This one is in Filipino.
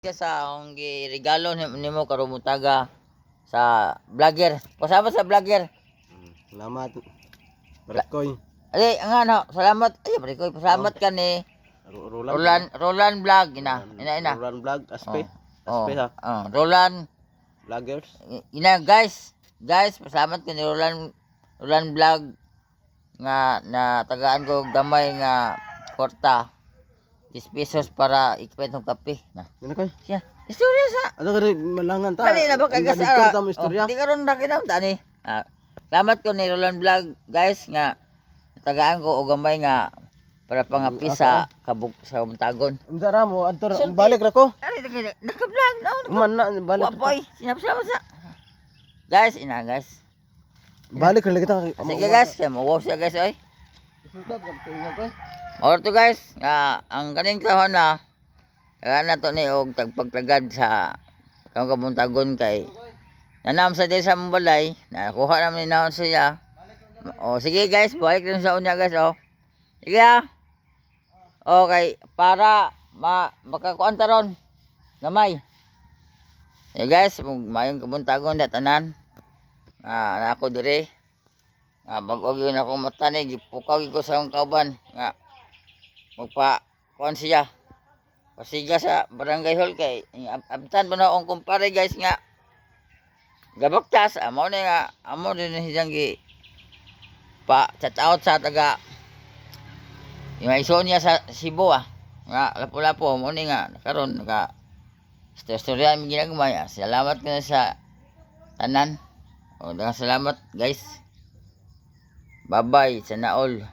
Ka sa akong regalo nimo karon mutaga sa vlogger. Pasama sa vlogger. Salamat. Barkoy. Ay, nga no, salamat. Ay, pare ko pasalamat ka ni Roland Vlog ina. Roland Vlog Aspe. Oh, Aspe ha. Roland Vloggers. ina guys. Guys, pasalamat ka ni Roland Vlog nga na tagaan ko gamay nga kwarta. 10 pesos para ikipet ng kape. Na. Ano kay? Siya. Istorya sa. Ano kay malangan ta? Dali na ba kay Dito ta mo istorya. Di karon na kinam tani. Salamat ko ni Roland Vlog guys nga tagaan ko og gamay nga para pangapi sa kabuk sa Muntagon. Unsa ra mo adto balik ra ko? Ari naka-vlog na. Man na balik. Wapoy, sinapsama sa. Guys, ina guys. Balik ra kita. Sige guys, kay mo siya guys oy. Orto guys, ang kaning tahon na na to ni og tagpagtagad sa Kabuntagon kay nanam sa di sa balay, nakuha namin naon siya. O sige guys, balik din sa unya guys oh. Sige ha. Okay, para makakuan taron gamay. Eh guys, mayong Kabuntagon da tanan. Na ako dire. Bag-og yun ako mata ni gipukaw ko sa akong kauban nga magpa kuan siya pasiga sa barangay hall kay abtan ba na akong kumpare guys nga gabaktas amo ni nga amo din siyang gi pa chat out sa taga yung Isonia sa Cebu nga lapu-lapu mo ni nga karon naka istorya mi ginagmay salamat ka sa tanan o salamat guys. Bye-bye, sana all.